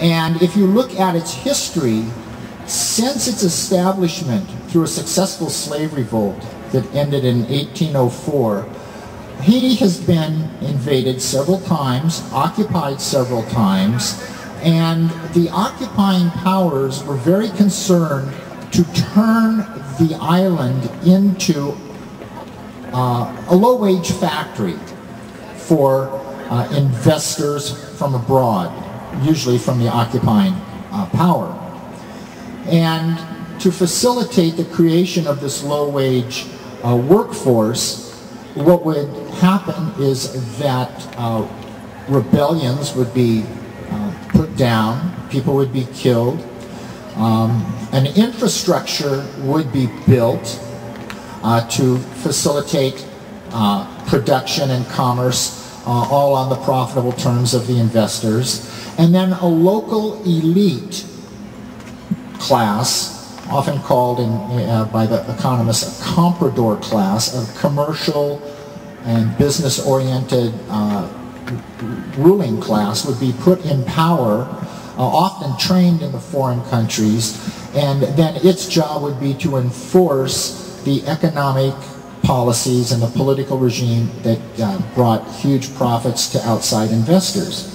And if you look at its history, since its establishment through a successful slave revolt that ended in 1804, Haiti has been invaded several times, occupied several times, and the occupying powers were very concerned to turn the island into a low-wage factory for investors from abroad, usually from the occupying power. And to facilitate the creation of this low-wage workforce, what would happen is that rebellions would be put down, people would be killed, an infrastructure would be built to facilitate production and commerce, all on the profitable terms of the investors, and then a local elite class, often called by the economists a comprador class, a commercial and business-oriented ruling class, would be put in power, often trained in the foreign countries, and then its job would be to enforce the economic policies and the political regime that brought huge profits to outside investors.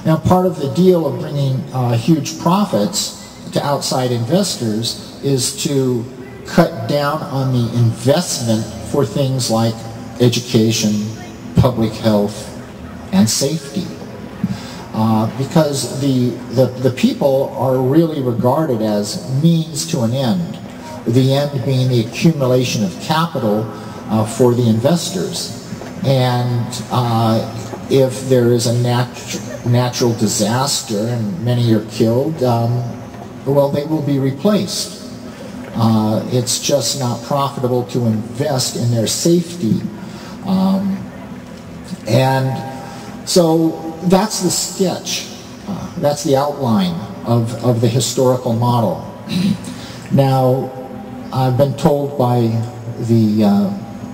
Now, part of the deal of bringing huge profits to outside investors is to cut down on the investment for things like education, public health, and safety. Because the people are really regarded as means to an end, the end being the accumulation of capital for the investors. And if there is a natural disaster and many are killed, well, they will be replaced. It's just not profitable to invest in their safety. And so that's the sketch. That's the outline of the historical model. Now, I've been told by the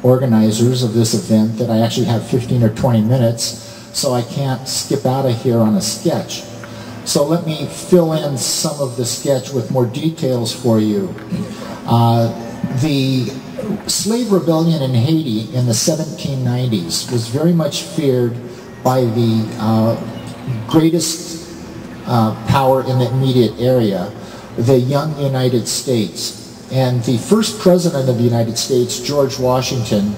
organizers of this event that I actually have 15 or 20 minutes, so I can't skip out of here on a sketch. So let me fill in some of the sketch with more details for you. The slave rebellion in Haiti in the 1790s was very much feared by the greatest power in the immediate area, the young United States. And the first president of the United States, George Washington,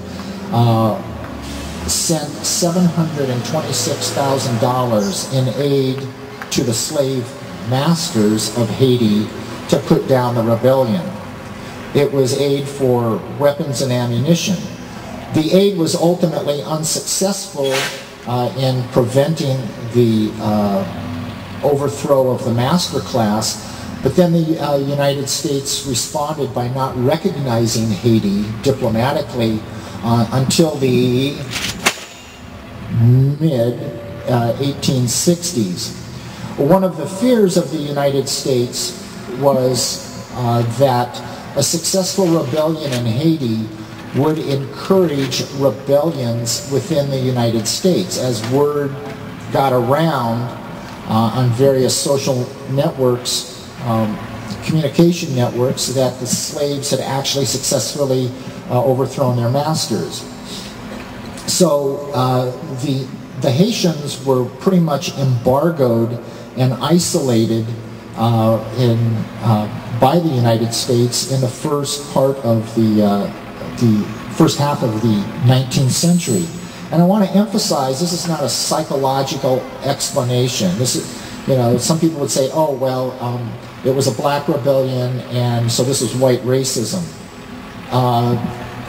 sent $726,000 in aid to the slave masters of Haiti to put down the rebellion. It was aid for weapons and ammunition. The aid was ultimately unsuccessful in preventing the overthrow of the master class, but then the United States responded by not recognizing Haiti diplomatically until the mid-1860s. One of the fears of the United States was that a successful rebellion in Haiti would encourage rebellions within the United States, as word got around on various social networks, communication networks, that the slaves had actually successfully overthrown their masters. So the Haitians were pretty much embargoed and isolated by the United States in the first part of the first half of the 19th century. And I want to emphasize, this is not a psychological explanation. This is, you know, some people would say, oh, well, it was a black rebellion, and so this is white racism.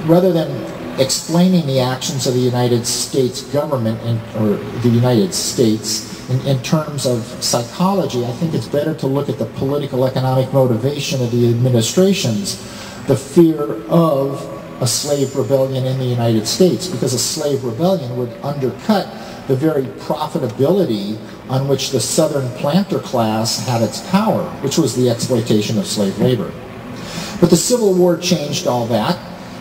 Rather than explaining the actions of the United States government or the United States in terms of psychology, I think it's better to look at the political economic motivation of the administrations, the fear of a slave rebellion in the United States, because a slave rebellion would undercut the very profitability on which the Southern planter class had its power, which was the exploitation of slave labor. But the Civil War changed all that.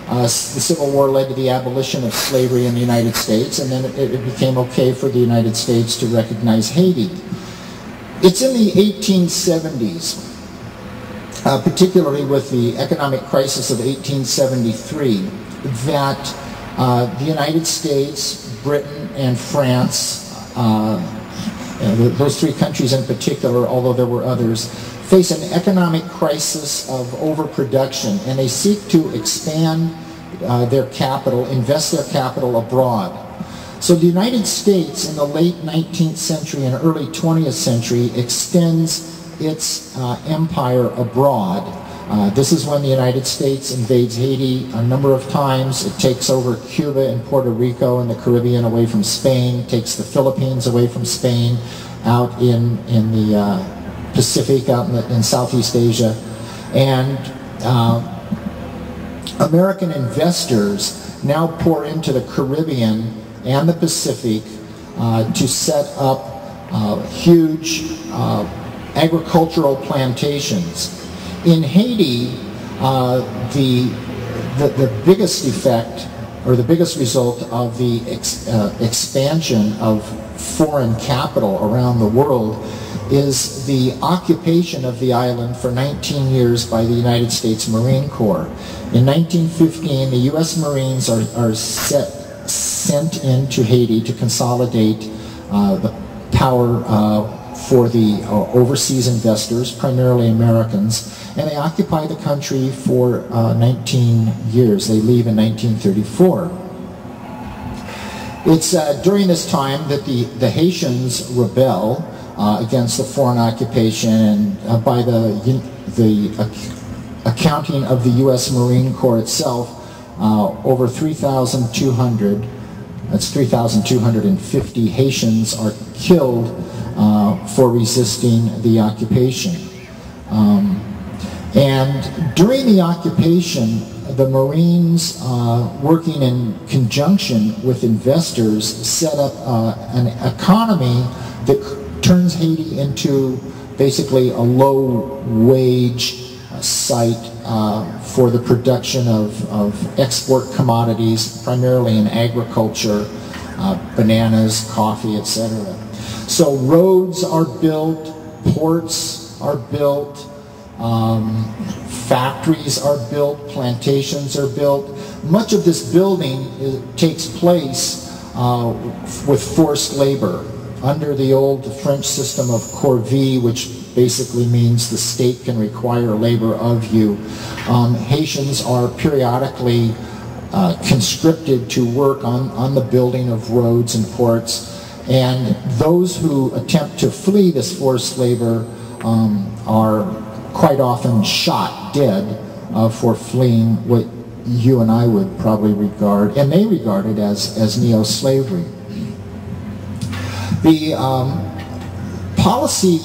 The Civil War led to the abolition of slavery in the United States, and then it became okay for the United States to recognize Haiti. It's in the 1870s, particularly with the economic crisis of 1873, that the United States, Britain, and France, those three countries in particular, although there were others, face an economic crisis of overproduction, and they seek to expand their capital, invest their capital abroad. So the United States in the late 19th century and early 20th century extends its empire abroad. This is when the United States invades Haiti a number of times. It takes over Cuba and Puerto Rico and the Caribbean away from Spain, takes the Philippines away from Spain, out in the Pacific, out in Southeast Asia. And American investors now pour into the Caribbean and the Pacific to set up huge agricultural plantations. In Haiti, the biggest effect, or the biggest result of the expansion of foreign capital around the world is the occupation of the island for 19 years by the United States Marine Corps. In 1915, the U.S. Marines are sent into Haiti to consolidate the power for the overseas investors, primarily Americans, and they occupy the country for 19 years. They leave in 1934. It's during this time that the Haitians rebel against the foreign occupation, and by the accounting of the U.S. Marine Corps itself, over 3,200, that's 3,250 Haitians are killed for resisting the occupation. And during the occupation, the Marines, working in conjunction with investors, set up an economy that turns Haiti into basically a low-wage site for the production of export commodities, primarily in agriculture, bananas, coffee, etc. So roads are built, ports are built, factories are built, plantations are built. Much of this building takes place with forced labor under the old French system of corvée, which basically means the state can require labor of you. Haitians are periodically conscripted to work on the building of roads and ports, and those who attempt to flee this forced labor are quite often shot dead for fleeing what you and I would probably regard, and they regarded as neo-slavery. The policy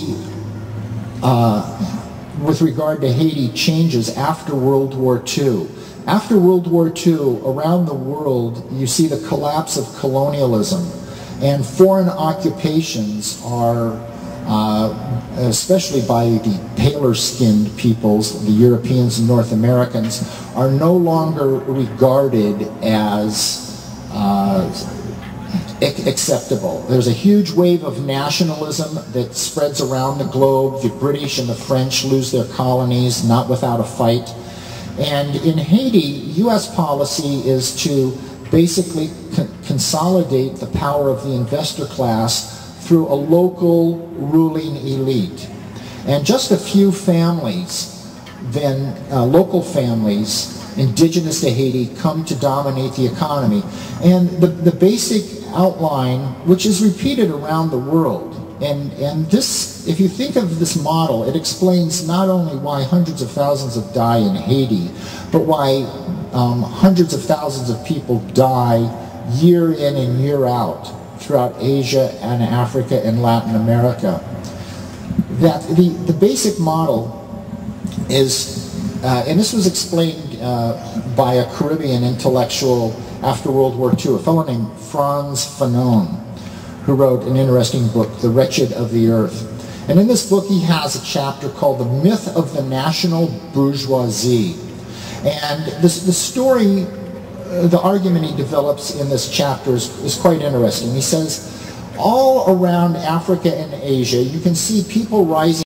with regard to Haiti changes after World War II. After World War II, around the world, you see the collapse of colonialism, and foreign occupations are, especially by the paler-skinned peoples, the Europeans and North Americans, are no longer regarded as acceptable. There's a huge wave of nationalism that spreads around the globe. The British and the French lose their colonies, not without a fight. And in Haiti, U.S. policy is to basically consolidate the power of the investor class through a local ruling elite. And just a few families, then local families, indigenous to Haiti, come to dominate the economy. And the basic outline, which is repeated around the world, and this, if you think of this model, it explains not only why hundreds of thousands die in Haiti, but why hundreds of thousands of people die year in and year out throughout Asia and Africa and Latin America. That the basic model is, and this was explained by a Caribbean intellectual after World War II, a fellow named Frantz Fanon, who wrote an interesting book, The Wretched of the Earth. And in this book he has a chapter called The Myth of the National Bourgeoisie. And the story, the argument he develops in this chapter is quite interesting. He says, all around Africa and Asia, you can see people rising